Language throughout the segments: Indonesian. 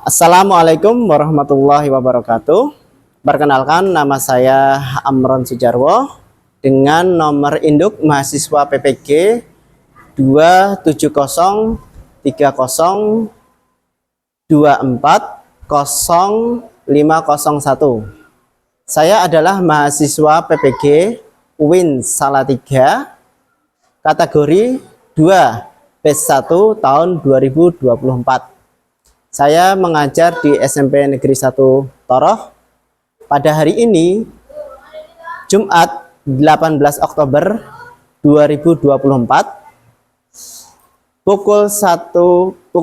Assalamualaikum warahmatullahi wabarakatuh. Perkenalkan, nama saya Amron Sujarwo dengan nomor induk mahasiswa PPG 27030240501. Saya adalah mahasiswa PPG UIN Salatiga kategori 2 batch 1 tahun 2024. Saya mengajar di SMP Negeri 1 Toroh. Pada hari ini, Jumat 18 Oktober 2024, pukul 13.00,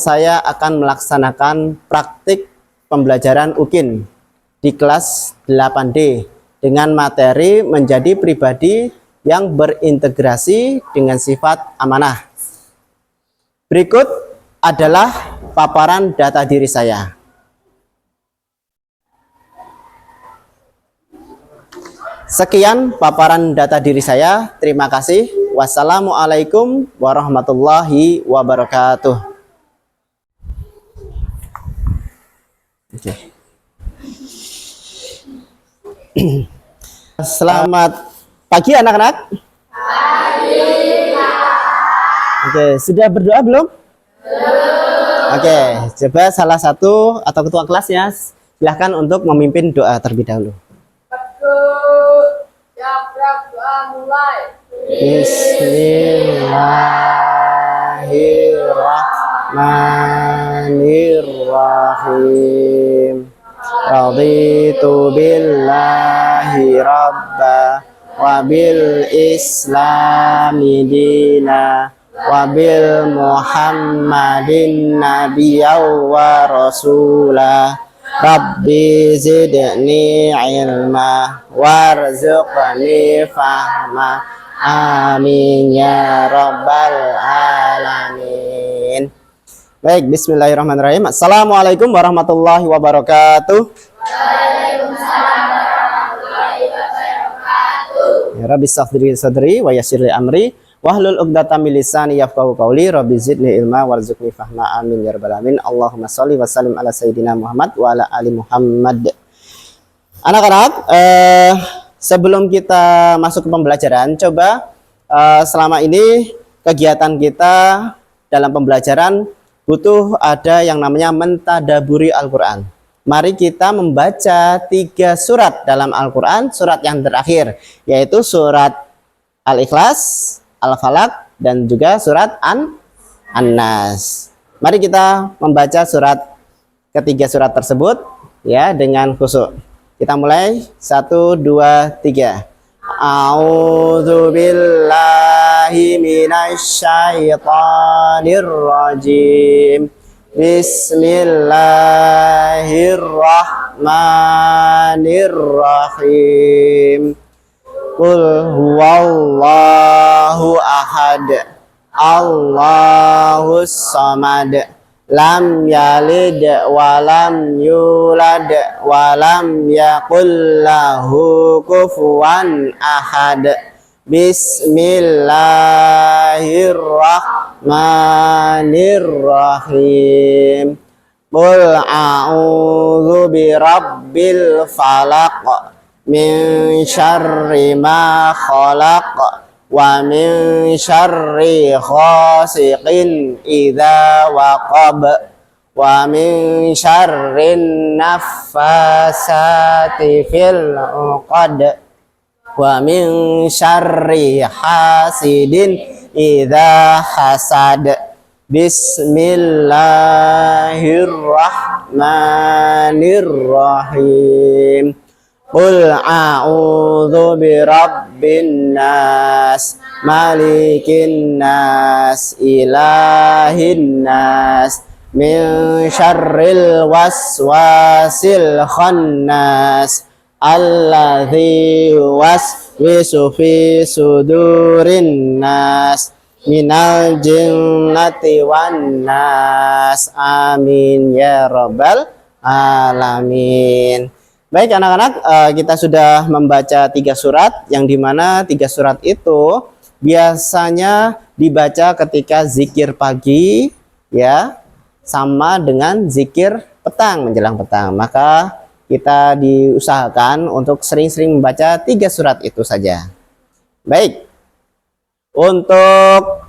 saya akan melaksanakan praktik pembelajaran UKIN di kelas 8D dengan materi menjadi pribadi yang berintegrasi dengan sifat amanah. Berikut adalah paparan data diri saya. Sekian paparan data diri saya. Terima kasih. Wassalamualaikum warahmatullahi wabarakatuh. Oke. Selamat pagi anak-anak. Oke, sudah berdoa belum? Oke, coba salah satu atau ketua kelasnya silahkan untuk memimpin doa terlebih dahulu. Bismillahirrahmanirrahim. Raditu billahi rabba wa bil islami dina wabil Muhammadin nabiyya wa rasulah. Rabbi zidni ilma warzuqni fahma. Amin ya rabbal alamin. Baik, bismillahirrahmanirrahim. Assalamualaikum warahmatullahi wabarakatuh. Waalaikumsalam warahmatullahi wabarakatuh. Ya Rabbi safdiri sadri wa yassir li amri wahlul 'uqdatam min lisani yafqahu qawli. Rabbi zidni ilma warzuqni fahma. Amin ya rabbal alamin. Allahumma shalli wa sallim ala sayyidina Muhammad wa ala ali Muhammad. Anak-anak, sebelum kita masuk ke pembelajaran, coba selama ini kegiatan kita dalam pembelajaran butuh ada yang namanya mentadaburi Al-Qur'an. Mari kita membaca 3 surat dalam Al-Qur'an, surat yang terakhir yaitu surat Al-Ikhlas, Al-Falaq, dan juga surat An-Nas. Mari kita membaca ketiga surat tersebut ya dengan khusyuk. Kita mulai 1, 2, 3. A'udzubillahi minasyaitonir rajim. Bismillahirrahmanirrahim. Qul huwallahu ahad, Allahus samad, lam yalid walam yulad walam yakul lahu kufuwan ahad. Bismillahirrahmanirrahim. Qul a'udzu birabbil falaq min syarri ma khalaq wa min syarri ghasiqin idza waqab wa min syarrin naffasati fil 'uqad wa min syarri hasidin idza hasad. Bismillahirrahmanirrahim. Qul a'udzu birabbin nas, malikin nas, ilahin nas, min syarril waswasil khannas, alladzi waswisu fi sudurin nas, minal jinnati wan nas. Amin ya rabbal alamin. Baik anak-anak, kita sudah membaca 3 surat, yang dimana 3 surat itu biasanya dibaca ketika zikir pagi, ya, sama dengan zikir petang menjelang petang. Maka kita diusahakan untuk sering-sering membaca 3 surat itu saja. Baik, untuk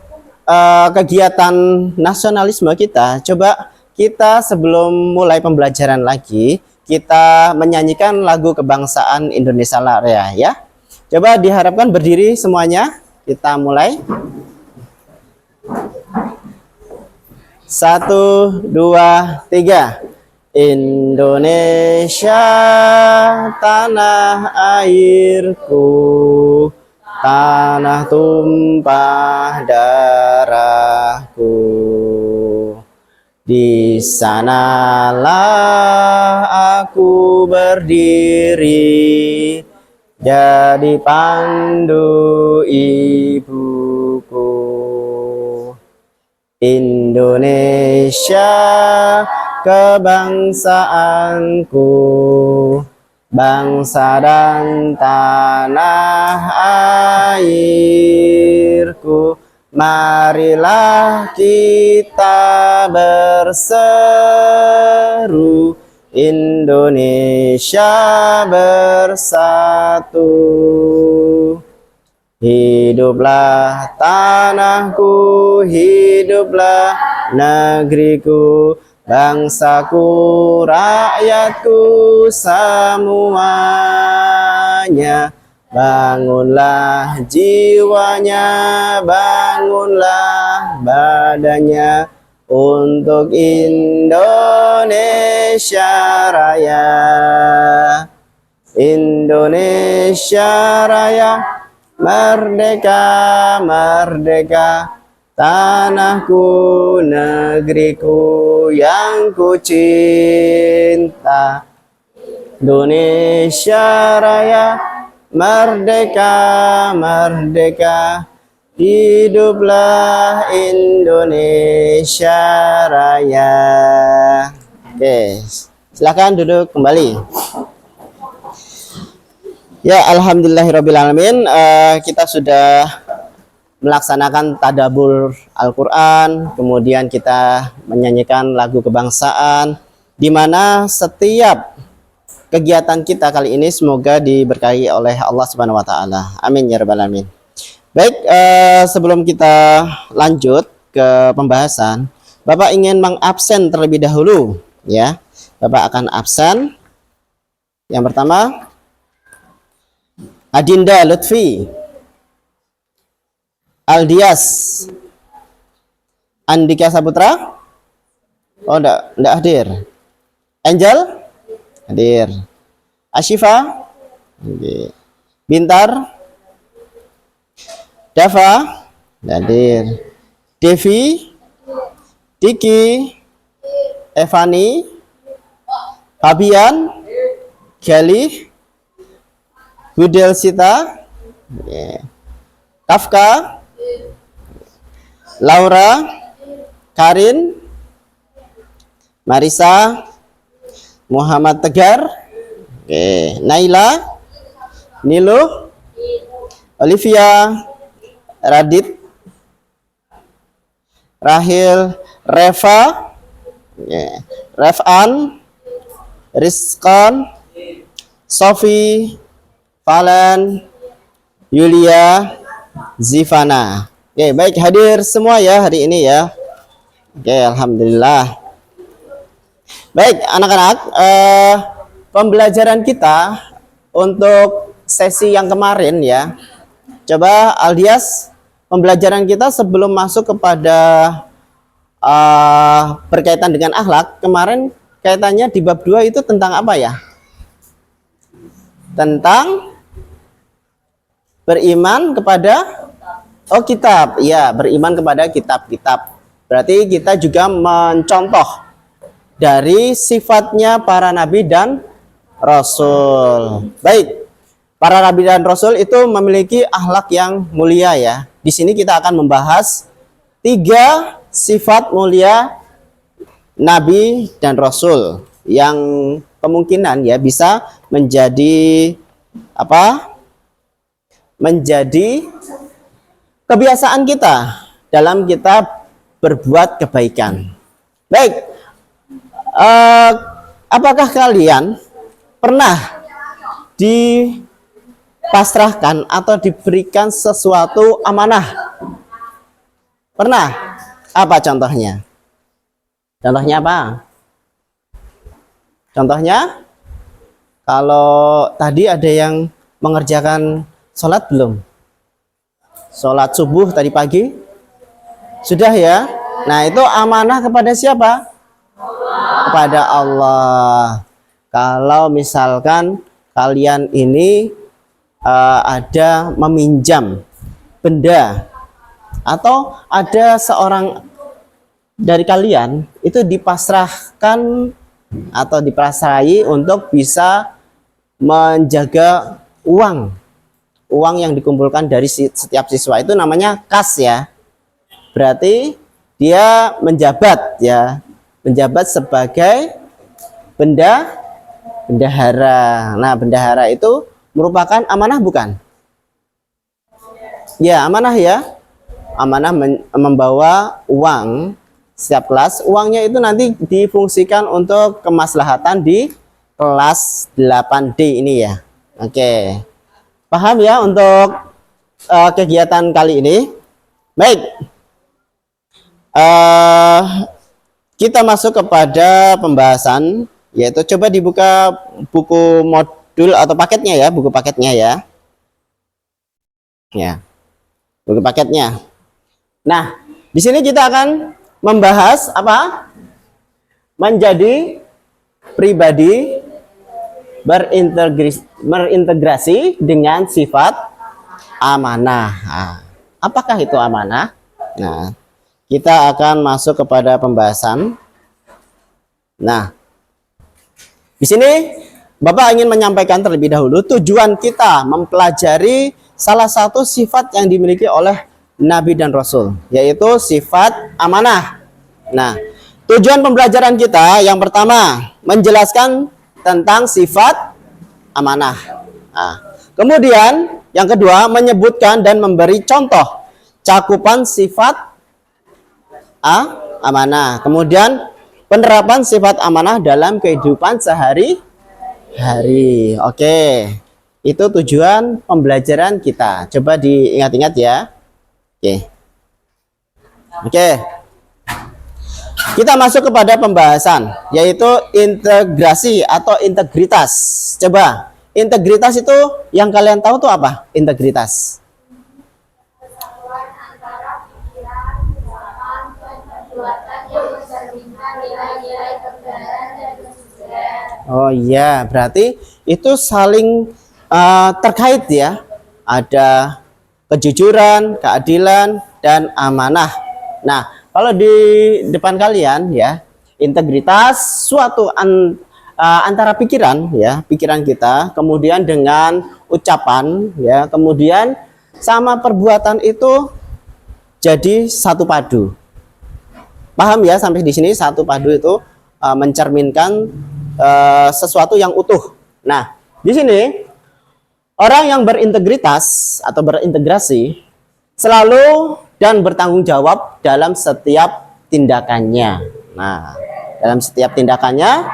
kegiatan nasionalisme kita, coba kita sebelum mulai pembelajaran lagi, kita menyanyikan lagu kebangsaan Indonesia Raya ya. Coba diharapkan berdiri semuanya. Kita mulai. 1, 2, 3. Indonesia tanah airku, tanah tumpah darahku. Di sanalah aku berdiri, jadi pandu ibuku. Indonesia kebangsaanku, bangsa dan tanah airku. Marilah kita berseru, Indonesia bersatu. Hiduplah tanahku, hiduplah negeriku, bangsaku, rakyatku semuanya. Bangunlah jiwanya, bangunlah badannya untuk Indonesia Raya. Indonesia Raya, merdeka, merdeka, tanahku, negeriku yang ku cinta. Indonesia Raya, merdeka, merdeka, hiduplah Indonesia Raya. Oke, silakan duduk kembali. Ya, alhamdulillahirrabbilalamin, kita sudah melaksanakan tadabbur Al-Quran, kemudian kita menyanyikan lagu kebangsaan, di mana setiap kegiatan kita kali ini semoga diberkahi oleh Allah Subhanahu wa taala. Amin ya rabbal alamin. Baik, sebelum kita lanjut ke pembahasan, Bapak ingin mengabsen terlebih dahulu ya. Bapak akan absen. Yang pertama, Adinda Lutfi, Aldias, Andika Saputra. Oh, enggak hadir. Angel hadir. Ashifa Bintar, Dava hadir. Devi, Diki, Evani, Fabian, Kelly, Budel Sita, Kafka, Laura, Karin, Marisa, Muhammad Tegar, Naila, Nilu, Olivia, Radit, Rahil, Reva, Refan, Rizkan, Sofi, Valen, Yulia, Zivana. Oke, baik, hadir semua ya hari ini ya. Oke, alhamdulillah. Baik, anak-anak, pembelajaran kita untuk sesi yang kemarin ya. Coba Aldias, pembelajaran kita sebelum masuk kepada berkaitan dengan akhlak, kemarin kaitannya di bab 2 itu tentang apa ya? Tentang beriman kepada kitab. Ya, beriman kepada kitab-kitab. Berarti kita juga mencontoh dari sifatnya para nabi dan rasul. Baik, para nabi dan rasul itu memiliki akhlak yang mulia ya. Di sini kita akan membahas 3 sifat mulia nabi dan rasul yang kemungkinan ya bisa menjadi apa? Menjadi kebiasaan kita dalam kita berbuat kebaikan. Baik, apakah kalian pernah dipasrahkan atau diberikan sesuatu amanah? Pernah? Apa contohnya? Contohnya apa? Contohnya, kalau tadi ada yang mengerjakan sholat belum? Sholat subuh tadi pagi? Sudah ya? Nah, itu amanah kepada siapa? Kepada Allah. Kalau misalkan kalian ini ada meminjam benda, atau ada seorang dari kalian itu dipasrahkan atau dipasrahi untuk bisa menjaga uang yang dikumpulkan dari setiap siswa, itu namanya kas ya. Berarti dia menjabat ya, menjabat sebagai bendahara. Nah, bendahara itu merupakan amanah bukan? Ya, amanah ya. Amanah membawa uang setiap kelas. Uangnya itu nanti difungsikan untuk kemaslahatan di kelas 8D ini ya. Oke. Paham ya untuk kegiatan kali ini? Baik. Kita masuk kepada pembahasan, yaitu coba dibuka buku modul atau paketnya ya, buku paketnya ya. Ya. Buku paketnya. Nah, di sini kita akan membahas apa? Menjadi pribadi berintegrasi dengan sifat amanah. Nah, apakah itu amanah? Nah, kita akan masuk kepada pembahasan. Nah, di sini Bapak ingin menyampaikan terlebih dahulu tujuan kita mempelajari salah satu sifat yang dimiliki oleh Nabi dan Rasul, yaitu sifat amanah. Nah, tujuan pembelajaran kita yang pertama menjelaskan tentang sifat amanah. Nah, kemudian yang kedua menyebutkan dan memberi contoh cakupan sifat amanah. Kemudian penerapan sifat amanah dalam kehidupan sehari-hari. Oke, itu tujuan pembelajaran kita. Coba diingat-ingat ya. Oke. Kita masuk kepada pembahasan, yaitu integrasi atau integritas. Coba, integritas itu yang kalian tahu tuh apa? Integritas. Oh iya, berarti itu saling terkait ya. Ada kejujuran, keadilan, dan amanah. Nah, kalau di depan kalian ya, integritas suatu antara pikiran ya, pikiran kita, kemudian dengan ucapan ya, kemudian sama perbuatan itu jadi satu padu. Paham ya sampai di sini? Satu padu itu mencerminkan sesuatu yang utuh. Nah, di sini orang yang berintegritas atau berintegrasi selalu dan bertanggung jawab dalam setiap tindakannya. Nah, dalam setiap tindakannya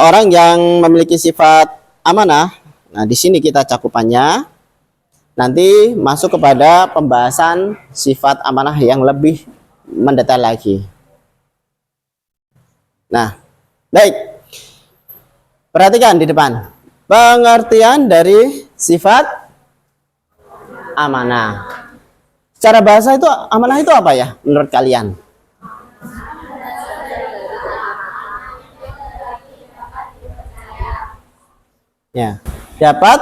orang yang memiliki sifat amanah. Nah, di sini kita cakupannya. Nanti masuk kepada pembahasan sifat amanah yang lebih mendetail lagi. Nah, baik. Perhatikan di depan. Pengertian dari sifat amanah. Secara bahasa itu amanah itu apa ya menurut kalian? Ya, dapat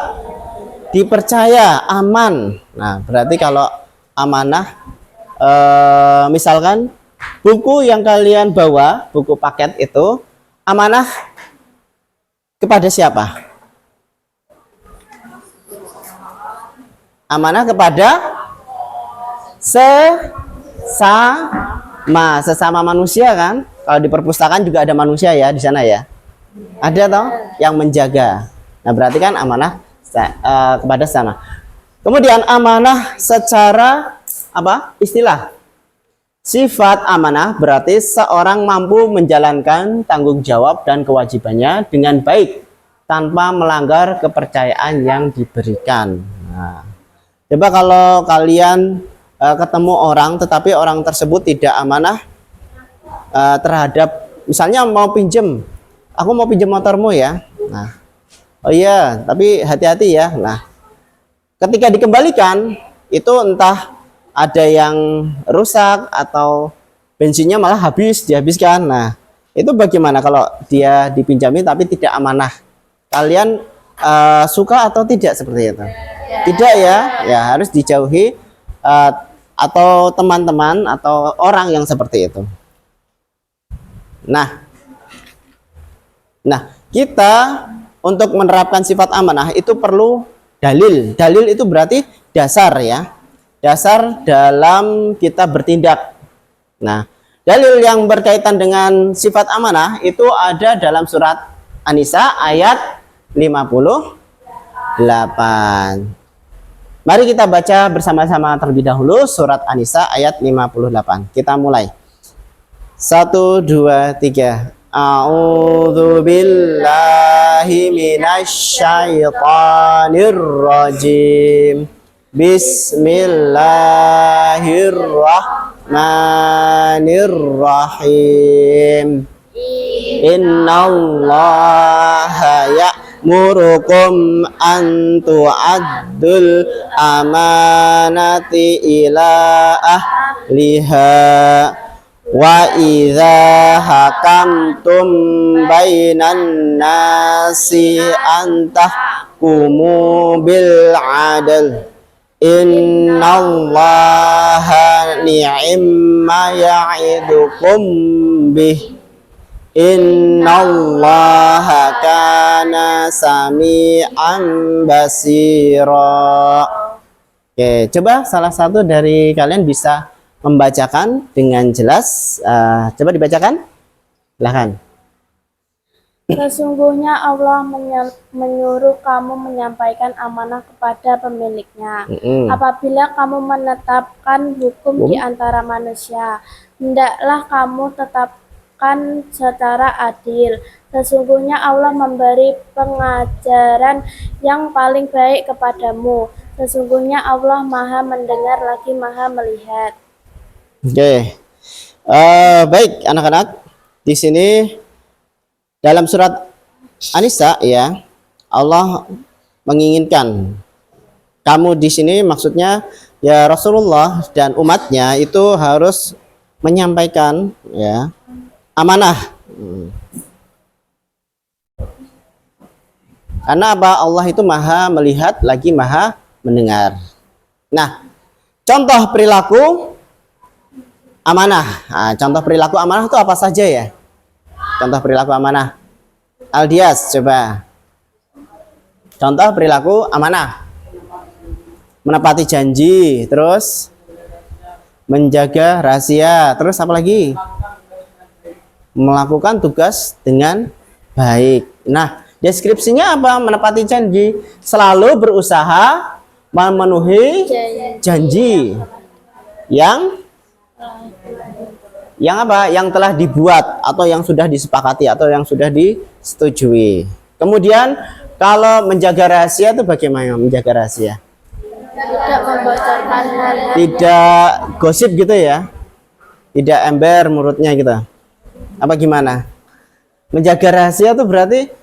dipercaya, aman. Nah, berarti kalau amanah misalkan buku yang kalian bawa, buku paket itu amanah kepada siapa? Amanah kepada sesama manusia kan? Kalau di perpustakaan juga ada manusia ya di sana ya. Ada toh yang menjaga. Nah, berarti kan amanah kepada sesama. Kemudian amanah secara apa? Istilah. Sifat amanah berarti seorang mampu menjalankan tanggung jawab dan kewajibannya dengan baik tanpa melanggar kepercayaan yang diberikan. Nah, coba kalau kalian ketemu orang tetapi orang tersebut tidak amanah terhadap, misalnya mau pinjem, aku mau pinjem motormu ya. Nah, oh iya, tapi hati-hati ya. Nah, ketika dikembalikan itu entah ada yang rusak atau bensinnya malah habis, dihabiskan. Nah, itu bagaimana kalau dia dipinjami tapi tidak amanah? Kalian suka atau tidak seperti itu? Tidak ya, ya harus dijauhi atau teman-teman atau orang yang seperti itu. Nah, kita untuk menerapkan sifat amanah itu perlu dalil. Dalil itu berarti dasar ya. Dasar dalam kita bertindak. Nah, dalil yang berkaitan dengan sifat amanah itu ada dalam surat An-Nisa ayat 58. Mari kita baca bersama-sama terlebih dahulu surat An-Nisa ayat 58. Kita mulai. 1, 2, 3. A'udzu billahi minasy syaithanir rajim. Bismillahirrahmanirrahim. Innallaha ya'murukum an tu'addul amanati ila ahliha wa idza hakamtum bainan nasi an tahkumu bil 'adl. Innallaha ni'ma ya'idukum bih. Innallaha kana sami'an basira. Oke, coba salah satu dari kalian bisa membacakan dengan jelas. Coba dibacakan. Silahkan. Sesungguhnya Allah menyuruh kamu menyampaikan amanah kepada pemiliknya. Apabila kamu menetapkan hukum di antara manusia, hendaklah kamu tetapkan secara adil. Sesungguhnya Allah memberi pengajaran yang paling baik kepadamu. Sesungguhnya Allah Maha mendengar lagi Maha melihat. Oke. Baik anak-anak, di sini dalam surat An-Nisa ya, Allah menginginkan kamu di sini, maksudnya ya Rasulullah dan umatnya itu harus menyampaikan ya amanah. Karena apa? Allah itu Maha melihat lagi Maha mendengar. Nah, contoh perilaku amanah. Nah, contoh perilaku amanah itu apa saja ya? Contoh perilaku amanah. Aldias, coba. Contoh perilaku amanah. Menepati janji, terus menjaga rahasia, terus apa lagi? Melakukan tugas dengan baik. Nah, deskripsinya apa? Menepati janji, selalu berusaha memenuhi janji yang apa? Yang telah dibuat atau yang sudah disepakati atau yang sudah disetujui. Kemudian kalau menjaga rahasia itu bagaimana menjaga rahasia? Tidak membocorkan hal-hal, Tidak gosip gitu ya? Tidak ember mulutnya gitu. Apa gimana? Menjaga rahasia itu berarti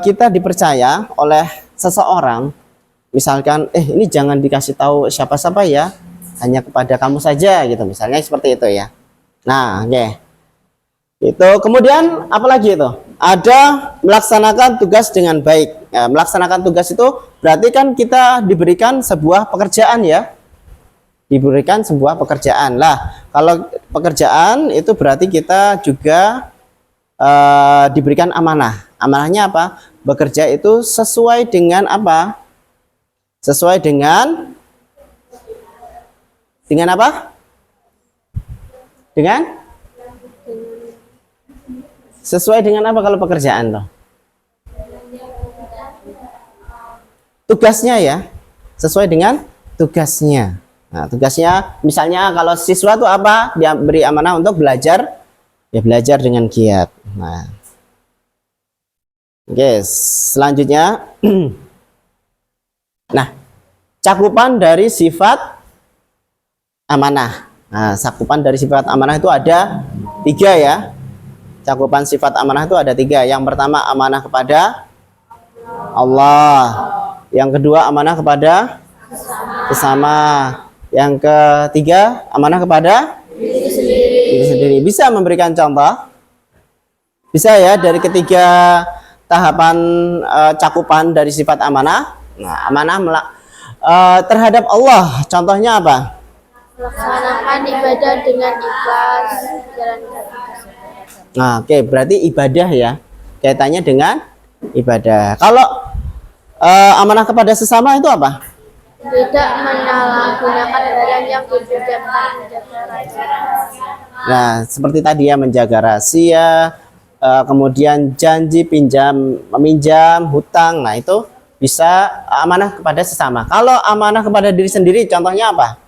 kita dipercaya oleh seseorang. Misalkan, ini jangan dikasih tahu siapa-siapa ya, hanya kepada kamu saja gitu. Misalnya seperti itu ya. Nah, oke. Itu kemudian apalagi itu? Ada melaksanakan tugas dengan baik. Ya, melaksanakan tugas itu berarti kan kita diberikan sebuah pekerjaan ya. Diberikan sebuah pekerjaan. Lah, kalau pekerjaan itu berarti kita juga diberikan amanah. Amanahnya apa? Bekerja itu sesuai dengan apa? Sesuai dengan apa? Dengan sesuai dengan apa kalau pekerjaan loh? Tugasnya ya, sesuai dengan tugasnya. Nah, tugasnya misalnya kalau siswa itu apa? Dia beri amanah untuk belajar, ya belajar dengan giat. Nah, oke, selanjutnya, nah, cakupan dari sifat amanah. Nah, cakupan dari sifat amanah itu ada 3 ya. Cakupan sifat amanah itu ada 3. Yang pertama amanah kepada Allah. Yang kedua amanah kepada sesama. Yang ketiga amanah kepada diri sendiri. Bisa memberikan contoh? Bisa ya dari ketiga tahapan cakupan dari sifat amanah. Nah, amanah terhadap Allah. Contohnya apa? Melaksanakan ibadah dengan ikhlas. Nah, oke, berarti ibadah ya. Kaitannya dengan ibadah. Kalau amanah kepada sesama itu apa? Tidak menyalahgunakan barang yang dipinjamkan, menjaga rahasia. Nah, seperti tadi ya, menjaga rahasia, kemudian janji meminjam, hutang. Nah, itu bisa amanah kepada sesama. Kalau amanah kepada diri sendiri, contohnya apa?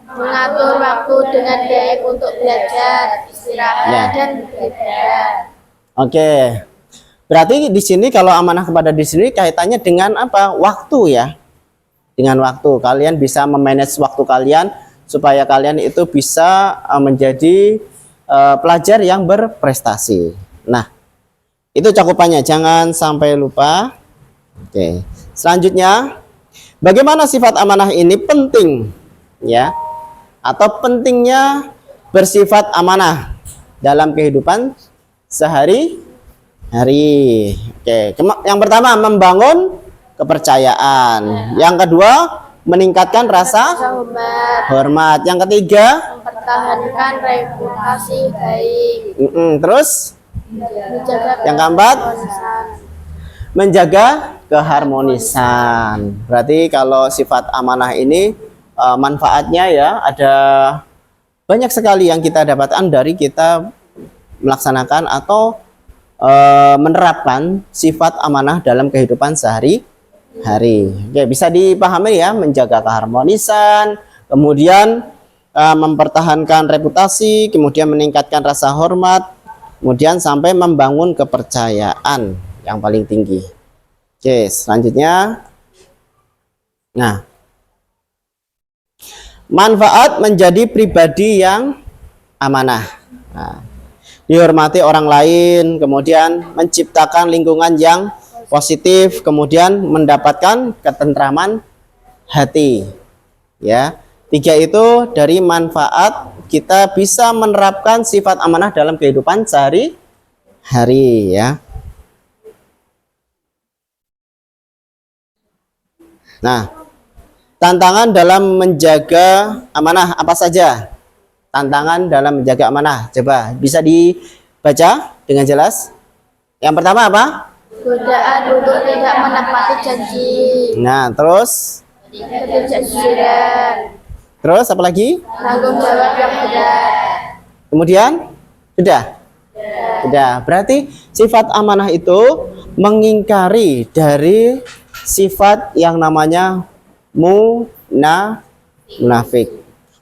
Mengatur waktu dengan baik untuk belajar, istirahat, Ya. dan beribadah. Oke. Berarti di sini kalau amanah kepada diri sendiri kaitannya dengan apa? Waktu ya. Dengan waktu. Kalian bisa memanage waktu kalian supaya kalian itu bisa menjadi pelajar yang berprestasi. Nah, itu cakupannya. Jangan sampai lupa. Oke. Selanjutnya, bagaimana sifat amanah ini penting ya? Atau pentingnya bersifat amanah dalam kehidupan sehari-hari. Oke, yang pertama membangun kepercayaan. Yang kedua meningkatkan rasa hormat. Yang ketiga Mempertahankan reputasi baik. Terus Menjaga yang keempat keharmonisan. menjaga keharmonisan. Berarti kalau sifat amanah ini manfaatnya ya ada banyak sekali yang kita dapatkan dari kita melaksanakan atau menerapkan sifat amanah dalam kehidupan sehari-hari. Oke, bisa dipahami ya, menjaga keharmonisan, kemudian mempertahankan reputasi, kemudian meningkatkan rasa hormat, kemudian sampai membangun kepercayaan yang paling tinggi. Oke, selanjutnya. Nah, manfaat menjadi pribadi yang amanah. Nah, dihormati orang lain, kemudian menciptakan lingkungan yang positif, kemudian mendapatkan ketentraman hati. Ya, 3 itu dari manfaat kita bisa menerapkan sifat amanah dalam kehidupan sehari-hari ya. Nah, tantangan dalam menjaga amanah apa saja? Tantangan dalam menjaga amanah. Coba bisa dibaca dengan jelas. Yang pertama apa? Godaan untuk tidak menepati janji. Nah, terus Ketidakjujuran. terus apa lagi? Tanggung jawab yang berat. Kemudian sudah. Sudah. Berarti sifat amanah itu mengingkari dari sifat yang namanya munafik.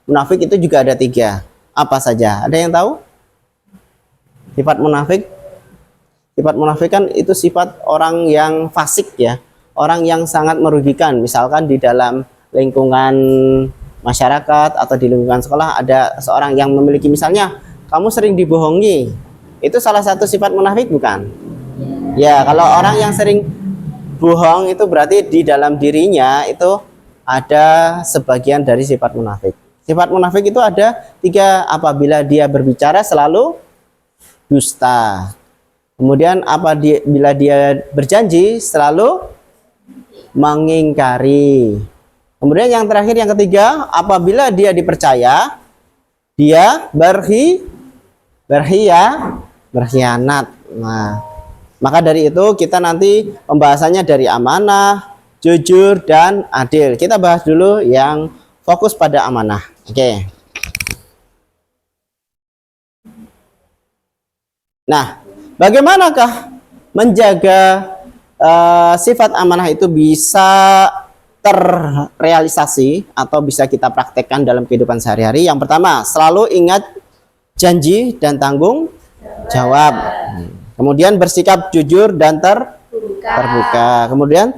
Munafik itu juga ada 3. Apa saja? Ada yang tahu? Sifat munafik. Sifat munafik kan itu sifat orang yang fasik ya. Orang yang sangat merugikan. Misalkan di dalam lingkungan masyarakat atau di lingkungan sekolah ada seorang yang memiliki, misalnya kamu sering dibohongi. Itu salah satu sifat munafik bukan? Ya, kalau orang yang sering bohong itu berarti di dalam dirinya itu ada sebagian dari sifat munafik. Sifat munafik itu ada 3, apabila dia berbicara selalu dusta. Kemudian bila dia berjanji selalu mengingkari. Kemudian yang terakhir, yang ketiga, apabila dia dipercaya dia berkhianat. Nah, maka dari itu kita nanti pembahasannya dari amanah, jujur, dan adil. Kita bahas dulu yang fokus pada amanah. Oke. Nah, bagaimanakah menjaga sifat amanah itu bisa terrealisasi atau bisa kita praktekkan dalam kehidupan sehari-hari. Yang pertama, selalu ingat janji dan tanggung jawab. Kemudian bersikap jujur dan terbuka. Kemudian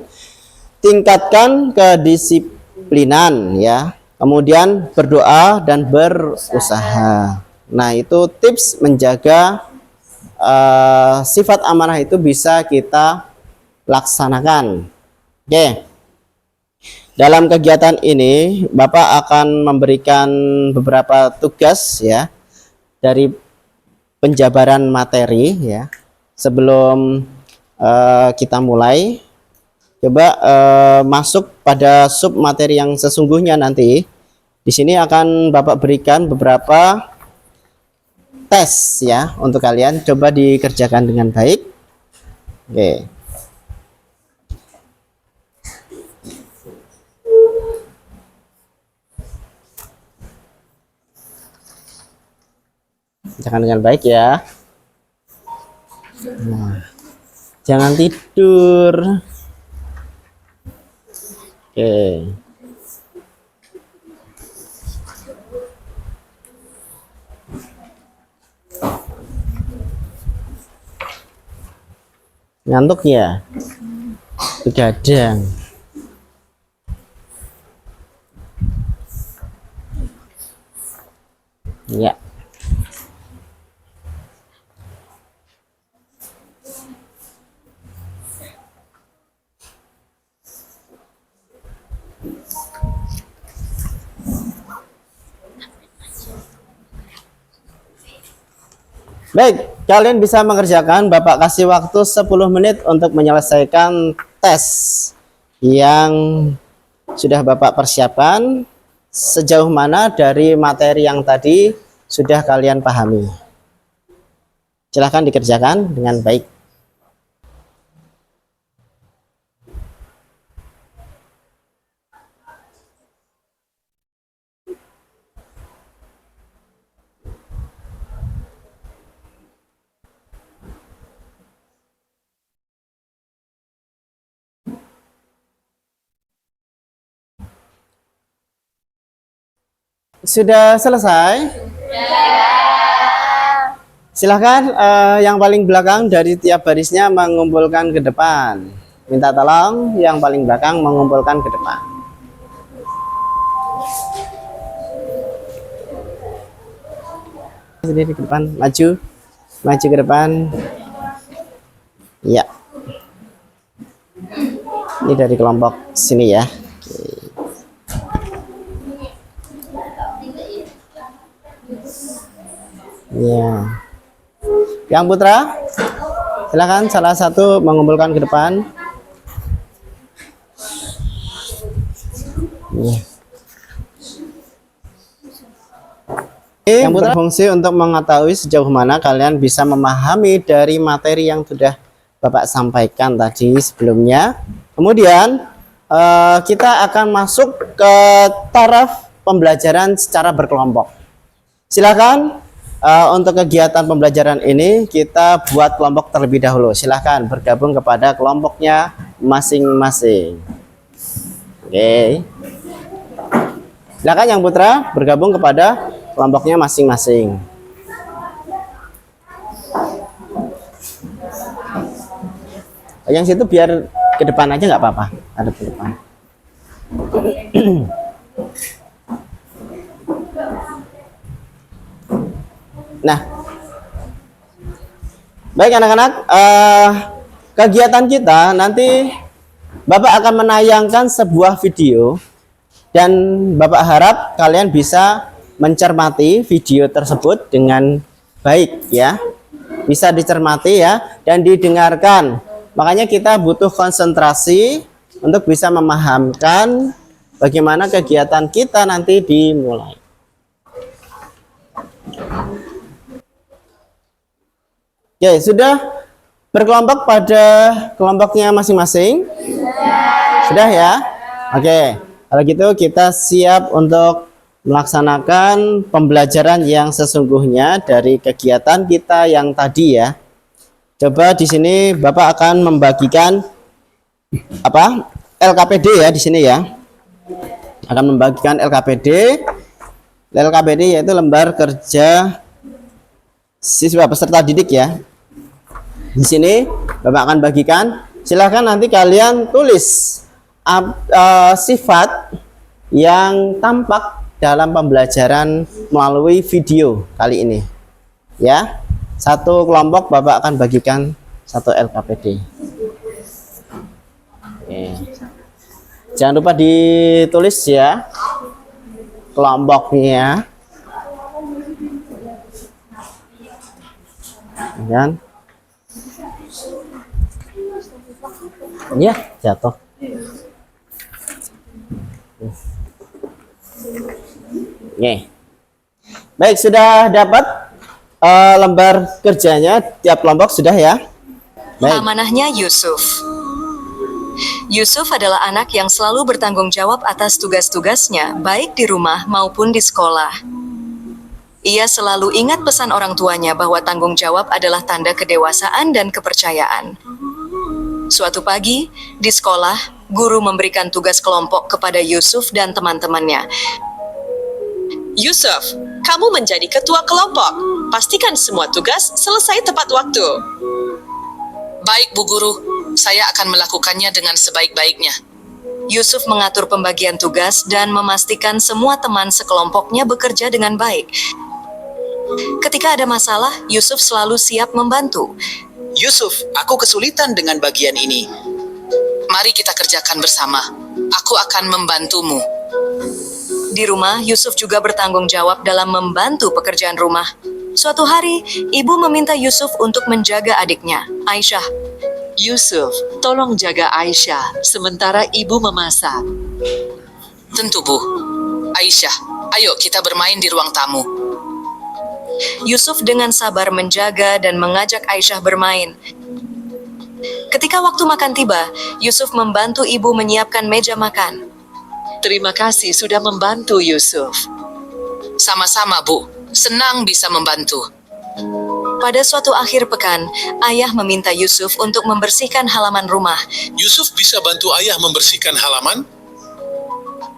tingkatkan kedisiplinan ya. Kemudian berdoa dan berusaha. Nah, itu tips menjaga sifat amanah itu bisa kita laksanakan. Oke. Dalam kegiatan ini Bapak akan memberikan beberapa tugas ya dari penjabaran materi ya. Sebelum kita mulai, coba masuk pada sub materi yang sesungguhnya nanti. Di sini akan Bapak berikan beberapa tes ya untuk kalian, coba dikerjakan dengan baik. Oke. Kerjakan dengan baik ya. Nah, jangan tidur. Oke. Ngantuk ya? Begadang. Ya. Baik, kalian bisa mengerjakan. Bapak kasih waktu 10 menit untuk menyelesaikan tes yang sudah Bapak persiapkan. Sejauh mana dari materi yang tadi sudah kalian pahami? Silahkan dikerjakan dengan baik. Sudah selesai? Silahkan yang paling belakang dari tiap barisnya mengumpulkan ke depan. Minta tolong yang paling belakang mengumpulkan ke depan. Sendiri ke depan, maju ke depan. Ya. Ini dari kelompok sini ya. Ya. Yang putra, silakan salah satu mengumpulkan ke depan. Ya. Yang berfungsi untuk mengetahui sejauh mana kalian bisa memahami dari materi yang sudah Bapak sampaikan tadi sebelumnya. Kemudian kita akan masuk ke taraf pembelajaran secara berkelompok. Silakan. Untuk kegiatan pembelajaran ini kita buat kelompok terlebih dahulu. Silahkan bergabung kepada kelompoknya masing-masing. Oke. Silahkan yang putra bergabung kepada kelompoknya masing-masing. Yang situ biar ke depan aja nggak apa-apa. Ada ke depan. Nah, baik anak-anak, kegiatan kita nanti Bapak akan menayangkan sebuah video dan Bapak harap kalian bisa mencermati video tersebut dengan baik ya, bisa dicermati ya dan didengarkan. Makanya kita butuh konsentrasi untuk bisa memahamkan bagaimana kegiatan kita nanti dimulai. Oke, sudah berkelompok pada kelompoknya masing-masing? Sudah ya? Oke, kalau gitu kita siap untuk melaksanakan pembelajaran yang sesungguhnya dari kegiatan kita yang tadi ya. Coba di sini Bapak akan membagikan LKPD ya di sini ya. akan membagikan LKPD. LKPD yaitu lembar kerja siswa peserta didik ya. Di sini Bapak akan bagikan. Silahkan nanti kalian tulis sifat yang tampak dalam pembelajaran melalui video kali ini. Ya, satu kelompok Bapak akan bagikan satu LKPD. Oke. Jangan lupa ditulis ya kelompoknya. Dan ya jatuh. Nih. Baik, sudah dapat lembar kerjanya tiap kelompok sudah ya. Baik. Amanahnya Yusuf. Yusuf adalah anak yang selalu bertanggung jawab atas tugas-tugasnya, baik di rumah maupun di sekolah. Ia selalu ingat pesan orang tuanya bahwa tanggung jawab adalah tanda kedewasaan dan kepercayaan. Suatu pagi, di sekolah, guru memberikan tugas kelompok kepada Yusuf dan teman-temannya. Yusuf, kamu menjadi ketua kelompok. Pastikan semua tugas selesai tepat waktu. Baik, Bu Guru. Saya akan melakukannya dengan sebaik-baiknya. Yusuf mengatur pembagian tugas dan memastikan semua teman sekelompoknya bekerja dengan baik. Ketika ada masalah, Yusuf selalu siap membantu. Yusuf, aku kesulitan dengan bagian ini. Mari kita kerjakan bersama. Aku akan membantumu. Di rumah, Yusuf juga bertanggung jawab dalam membantu pekerjaan rumah. Suatu hari, ibu meminta Yusuf untuk menjaga adiknya, Aisyah. Yusuf, tolong jaga Aisyah sementara ibu memasak. Tentu, Bu. Aisyah, ayo kita bermain di ruang tamu. Yusuf dengan sabar menjaga dan mengajak Aisyah bermain. Ketika waktu makan tiba, Yusuf membantu ibu menyiapkan meja makan. Terima kasih sudah membantu, Yusuf. Sama-sama, Bu. Senang bisa membantu. Pada suatu akhir pekan, ayah meminta Yusuf untuk membersihkan halaman rumah. Yusuf bisa bantu ayah membersihkan halaman?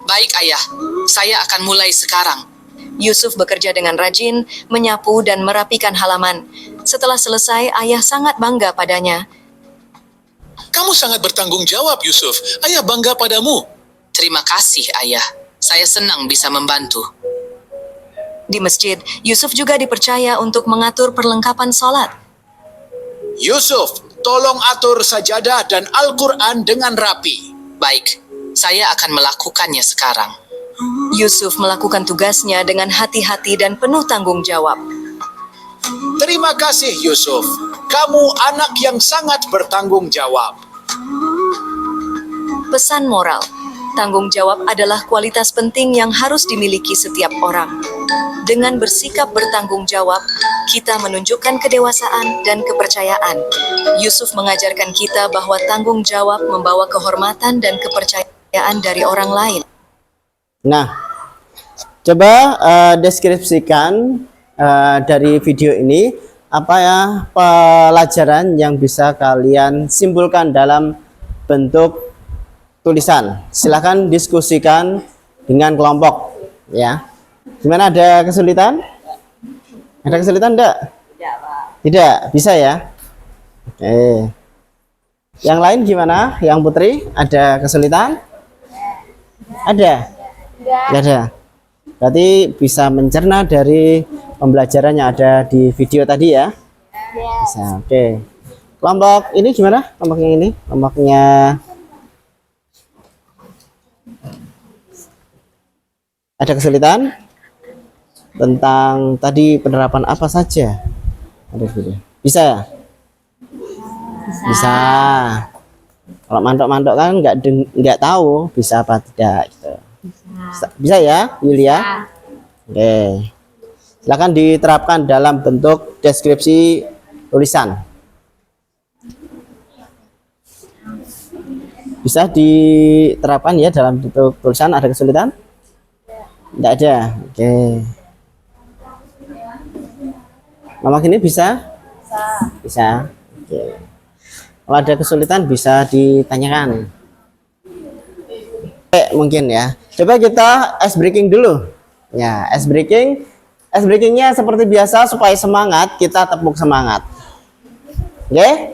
Baik, Ayah. Saya akan mulai sekarang. Yusuf bekerja dengan rajin, menyapu dan merapikan halaman. Setelah selesai, ayah sangat bangga padanya. Kamu sangat bertanggung jawab, Yusuf. Ayah bangga padamu. Terima kasih, Ayah. Saya senang bisa membantu. Di masjid, Yusuf juga dipercaya untuk mengatur perlengkapan sholat. Yusuf, tolong atur sajadah dan Al-Quran dengan rapi. Baik, saya akan melakukannya sekarang. Yusuf melakukan tugasnya dengan hati-hati dan penuh tanggung jawab. Terima kasih, Yusuf. Kamu anak yang sangat bertanggung jawab. Pesan moral, tanggung jawab adalah kualitas penting yang harus dimiliki setiap orang. Dengan bersikap bertanggung jawab, kita menunjukkan kedewasaan dan kepercayaan. Yusuf mengajarkan kita bahwa tanggung jawab membawa kehormatan dan kepercayaan dari orang lain. Nah, coba deskripsikan dari video ini apa ya pelajaran yang bisa kalian simpulkan dalam bentuk tulisan. Silahkan diskusikan dengan kelompok ya. Gimana, ada kesulitan? Ada kesulitan enggak? Tidak, bisa ya? Oke. Yang lain gimana? Yang Putri, ada kesulitan? Ada? Enggak ada. Berarti bisa mencerna dari pembelajaran yang ada di video tadi ya? Bisa, oke. Kelompok ini gimana? Kelompoknya ini? Kelompoknya ada kesulitan? Tentang tadi penerapan apa saja? Ada video. Bisa ya? Bisa. Kalau mantok-mantok kan nggak tahu bisa apa tidak gitu. Bisa ya, Yulia? Oke. Silakan diterapkan dalam bentuk deskripsi tulisan. Bisa diterapkan ya dalam bentuk tulisan. Ada kesulitan? Tidak ada. Oke. Mama ini bisa? Bisa. Oke. Kalau ada kesulitan bisa ditanyakan. mungkin ya. Coba kita ice breaking dulu. Ya, ice breaking. Ice breakingnya seperti biasa supaya semangat, kita tepuk semangat. Oke?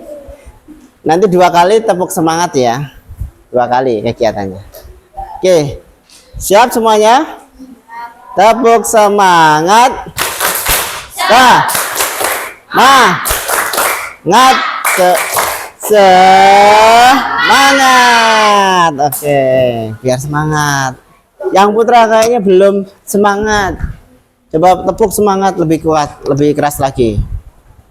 Nanti 2 kali tepuk semangat ya. 2 kali kegiatannya. Oke. Siap semuanya? Tepuk semangat. Semangat. Semangat. Oke, biar semangat. Yang putra kayaknya belum semangat. Coba tepuk semangat lebih kuat, lebih keras lagi.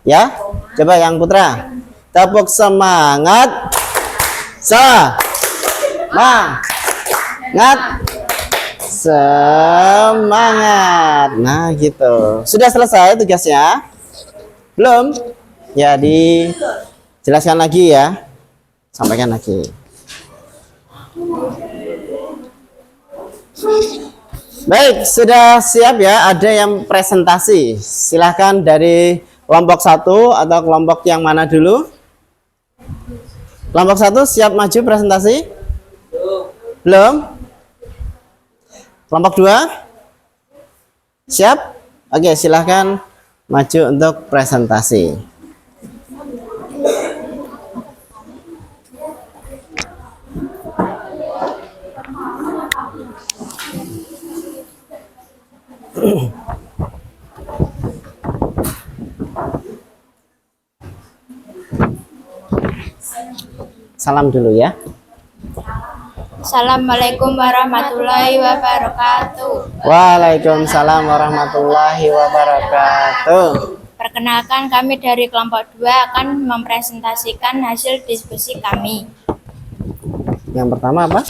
Ya, coba yang putra. Tepuk semangat. Semangat. Nah, gitu. Sudah selesai tugasnya? Belum? Ya, dijelaskan lagi ya. Sampaikan lagi. Baik, sudah siap ya. Ada yang presentasi. Silahkan dari kelompok 1 atau kelompok yang mana dulu? Kelompok 1 siap maju presentasi? Belum? Kelompok 2? Siap? Oke, silahkan maju untuk presentasi. Salam dulu ya. Assalamualaikum warahmatullahi wabarakatuh. Waalaikumsalam warahmatullahi wabarakatuh. Perkenalkan, kami dari kelompok 2 akan mempresentasikan hasil diskusi kami. Yang pertama apa?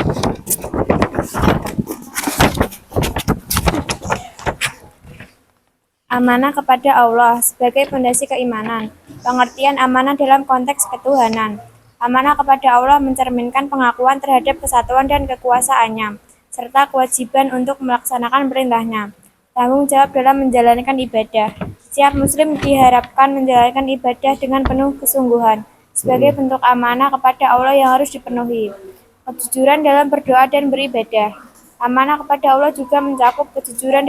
Amanah kepada Allah sebagai fondasi keimanan. Pengertian amanah dalam konteks ketuhanan. Amanah kepada Allah mencerminkan pengakuan terhadap kesatuan dan kekuasaannya, serta kewajiban untuk melaksanakan perintahnya. Tanggung jawab dalam menjalankan ibadah. Setiap muslim diharapkan menjalankan ibadah dengan penuh kesungguhan, sebagai bentuk amanah kepada Allah yang harus dipenuhi. Kejujuran dalam berdoa dan beribadah. Amanah kepada Allah juga mencakup kejujuran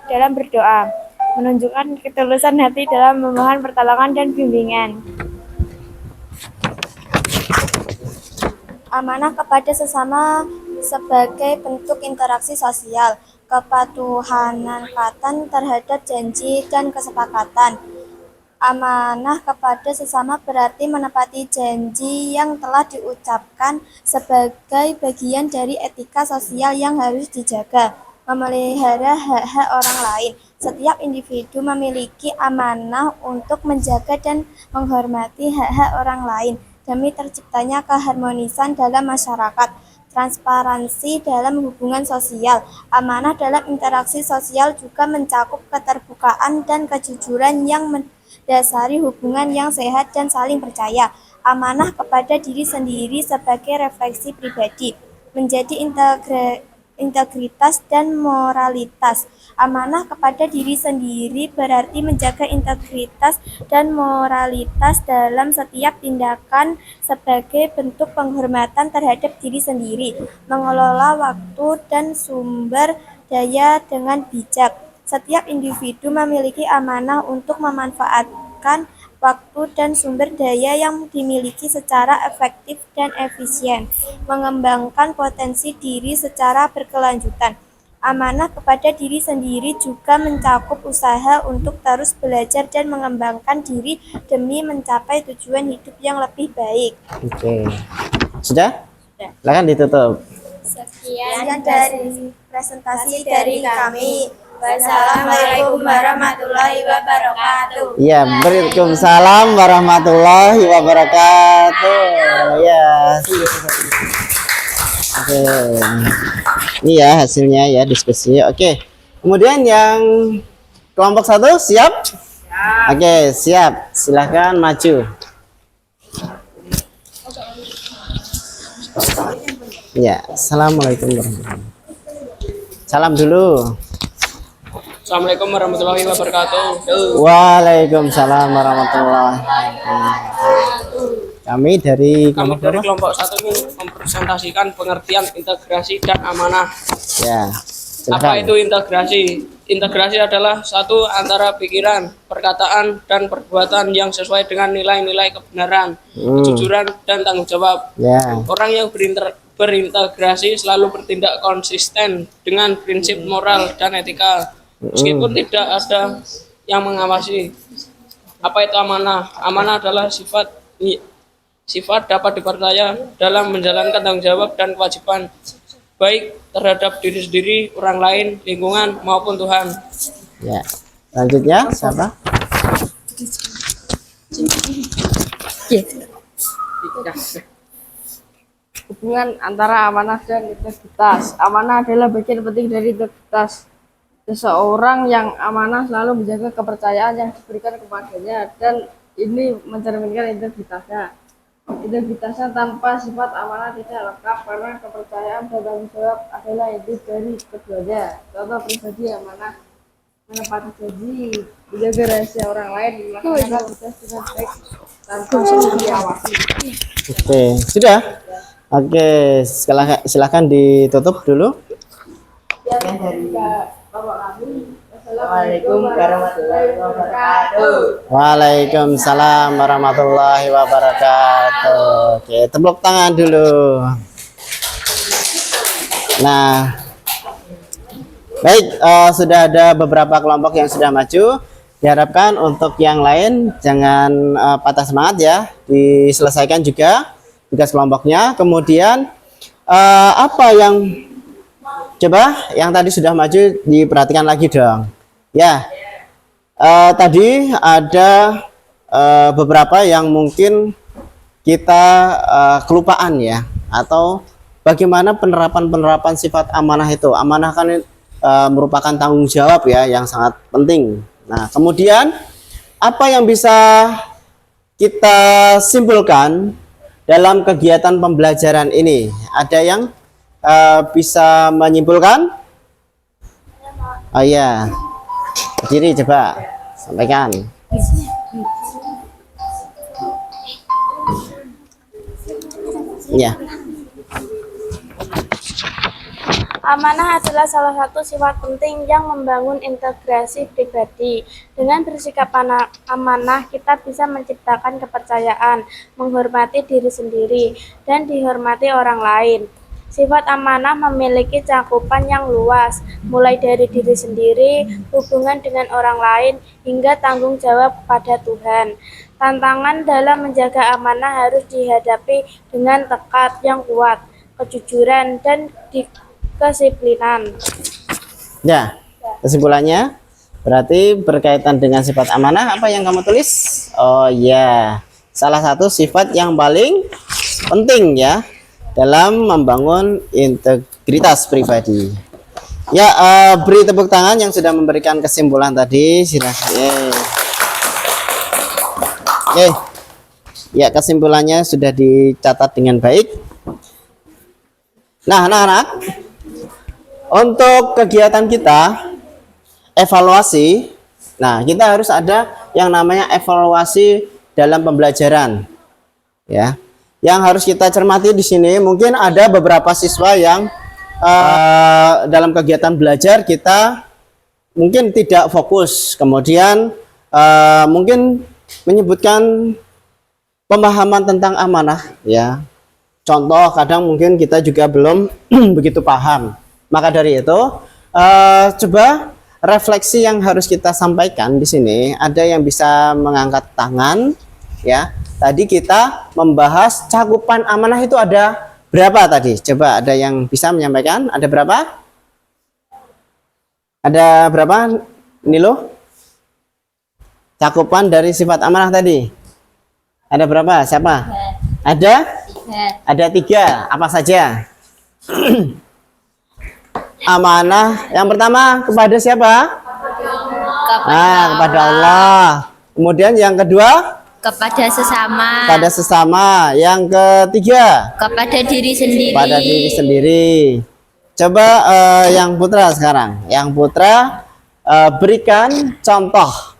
dalam berdoa, menunjukkan ketulusan hati dalam memohon pertolongan dan bimbingan. Amanah kepada sesama sebagai bentuk interaksi sosial, kepatuhanatan terhadap janji dan kesepakatan. Amanah kepada sesama berarti menepati janji yang telah diucapkan sebagai bagian dari etika sosial yang harus dijaga, memelihara hak-hak orang lain. Setiap individu memiliki amanah untuk menjaga dan menghormati hak-hak orang lain demi terciptanya keharmonisan dalam masyarakat. Transparansi dalam hubungan sosial. Amanah dalam interaksi sosial juga mencakup keterbukaan dan kejujuran yang mendasari hubungan yang sehat dan saling percaya. Amanah kepada diri sendiri sebagai refleksi pribadi, menjadi integritas dan moralitas. Amanah kepada diri sendiri berarti menjaga integritas dan moralitas dalam setiap tindakan sebagai bentuk penghormatan terhadap diri sendiri, mengelola waktu dan sumber daya dengan bijak. Setiap individu memiliki amanah untuk memanfaatkan waktu dan sumber daya yang dimiliki secara efektif dan efisien, mengembangkan potensi diri secara berkelanjutan. Amanah kepada diri sendiri juga mencakup usaha untuk terus belajar dan mengembangkan diri demi mencapai tujuan hidup yang lebih baik. Oke. Sudah? Silakan ditutup. Sekian dari presentasi dari kami. Wassalamualaikum warahmatullahi wabarakatuh. Iya, waalaikumsalam warahmatullahi wabarakatuh. Ya. Oke. Ini ya hasilnya ya diskusi. Oke. Kemudian yang kelompok 1 siap? Oke, siap. Silahkan maju. Ya, assalamualaikum warahmatullahi wabarakatuh. Salam dulu. Assalamualaikum warahmatullahi wabarakatuh. Waalaikumsalam warahmatullahi wabarakatuh. Kami dari kelompok berapa? Kelompok 1 ini mempresentasikan pengertian integrasi dan amanah. Ya, Apa silakan. itu integrasi? Integrasi adalah satu antara pikiran, perkataan, dan perbuatan yang sesuai dengan nilai-nilai kebenaran, kejujuran, dan tanggung jawab. Ya, Orang yang berintegrasi selalu bertindak konsisten dengan prinsip moral dan etika, meskipun tidak ada yang mengawasi. Apa itu amanah? Amanah adalah sifat dapat dipercaya dalam menjalankan tanggung jawab dan kewajiban, baik terhadap diri sendiri, orang lain, lingkungan, maupun Tuhan. ya. Selanjutnya siapa? Hubungan antara amanah dan integritas. Amanah adalah bagian penting dari integritas. Seseorang yang amanah selalu menjaga kepercayaan yang diberikan kepadanya dan ini mencerminkan integritasnya. Integritasnya tanpa sifat amanah tidak lengkap karena kepercayaan dan tanggung jawab adalah inti dari keduanya. Contoh pribadi amanah menepati janji, menjaga rahasia orang lain, melaksanakan tugas dengan baik tanpa diawasi. Oke, sudah. Oke, silakan ditutup dulu. Assalamualaikum warahmatullahi wabarakatuh. Waalaikumsalam warahmatullahi wabarakatuh. Oke, tepuk tangan dulu. Nah, baik, sudah ada beberapa kelompok yang sudah maju. Diharapkan untuk yang lain jangan patah semangat ya, diselesaikan juga tugas kelompoknya. Kemudian apa yang coba yang tadi sudah maju diperhatikan lagi dong. Ya, tadi ada beberapa yang mungkin kita kelupaan ya, atau bagaimana penerapan sifat amanah itu. Amanah kan merupakan tanggung jawab ya yang sangat penting. Nah, kemudian apa yang bisa kita simpulkan dalam kegiatan pembelajaran ini? Ada yang bisa menyimpulkan? Oh iya, berdiri coba sampaikan. Ya. Amanah adalah salah satu sifat penting yang membangun integrasi pribadi. Dengan bersikap amanah, kita bisa menciptakan kepercayaan, menghormati diri sendiri, dan dihormati orang lain. Sifat amanah memiliki cakupan yang luas, mulai dari diri sendiri, hubungan dengan orang lain, hingga tanggung jawab kepada Tuhan. Tantangan dalam menjaga amanah harus dihadapi dengan tekad yang kuat, kejujuran, dan kedisiplinan. Ya, kesimpulannya berarti berkaitan dengan sifat amanah apa yang kamu tulis? Oh ya, salah satu sifat yang paling penting ya dalam membangun integritas pribadi. Ya, beri tepuk tangan yang sudah memberikan kesimpulan tadi. Silakan. Oke. Ya, kesimpulannya sudah dicatat dengan baik. Nah, anak-anak, untuk kegiatan kita evaluasi, nah kita harus ada yang namanya evaluasi dalam pembelajaran, ya. Yang harus kita cermati di sini, mungkin ada beberapa siswa yang dalam kegiatan belajar kita mungkin tidak fokus, kemudian mungkin menyebutkan pemahaman tentang amanah, ya. Contoh, kadang mungkin kita juga belum begitu paham. Maka dari itu, coba refleksi yang harus kita sampaikan di sini. Ada yang bisa mengangkat tangan, ya. Tadi kita membahas cakupan amanah itu ada berapa tadi? Coba ada yang bisa menyampaikan? Ada berapa? Ada berapa, Nilo? Cakupan dari sifat amanah tadi? Ada berapa? Siapa? Ada? Ada 3. Apa saja? Amanah yang pertama kepada siapa? Kepada Allah. Kemudian yang kedua? Kepada sesama. Pada sesama. Yang ketiga? Kepada diri sendiri. Pada diri sendiri. Coba yang Putra sekarang. Yang Putra berikan contoh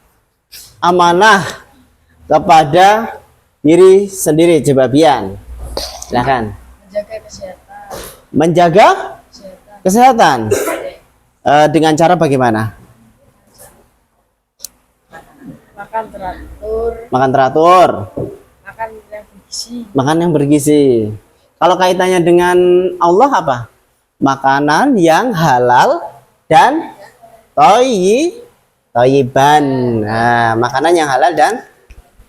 amanah kepada diri sendiri. Coba Bian, silahkan. menjaga kesehatan. Menjaga kesehatan. Dengan cara bagaimana? Makan teratur, Makan teratur. makan yang bergizi. Makan yang bergizi. Kalau kaitannya dengan Allah apa? Makanan yang halal dan thayyiban. Nah, makanan yang halal dan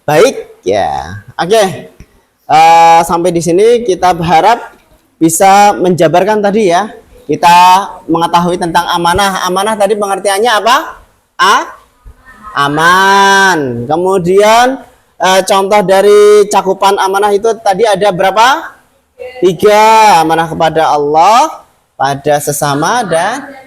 baik ya. Oke. Sampai di sini kita berharap bisa menjabarkan tadi ya. Kita mengetahui tentang amanah. Amanah tadi pengertiannya apa? Aman. Kemudian contoh dari cakupan amanah itu tadi ada berapa? 3. Amanah kepada Allah, pada sesama, dan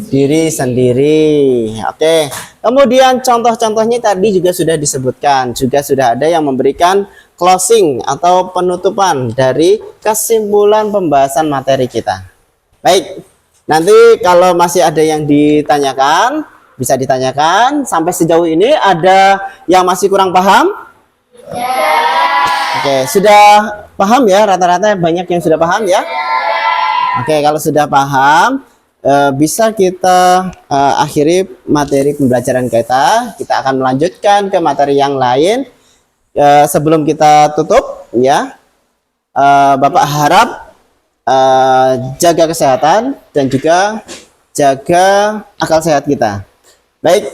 diri sendiri. Oke. Kemudian contoh-contohnya tadi juga sudah disebutkan. Juga sudah ada yang memberikan closing atau penutupan dari kesimpulan pembahasan materi kita. Baik. Nanti kalau masih ada yang ditanyakan, bisa ditanyakan. Sampai sejauh ini ada yang masih kurang paham? Oke, sudah paham ya? Rata-rata banyak yang sudah paham ya? Oke, kalau sudah paham, bisa kita akhiri materi pembelajaran kita. Kita akan melanjutkan ke materi yang lain. Sebelum kita tutup, ya, Bapak harap jaga kesehatan dan juga jaga akal sehat kita. Baik,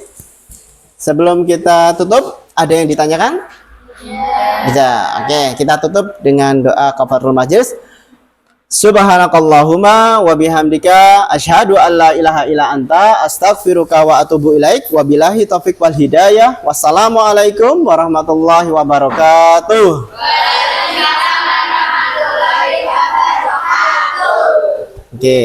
sebelum kita tutup, ada yang ditanyakan? Bisa. Oke, kita tutup dengan doa kafaratul majelis. Subhanakallahumma wa bihamdika asyhadu an la ilaha illa anta astaghfiruka wa atubu ilaik. Wabillahi taufik wal hidayah. Wassalamualaikum warahmatullahi wabarakatuh. Oke.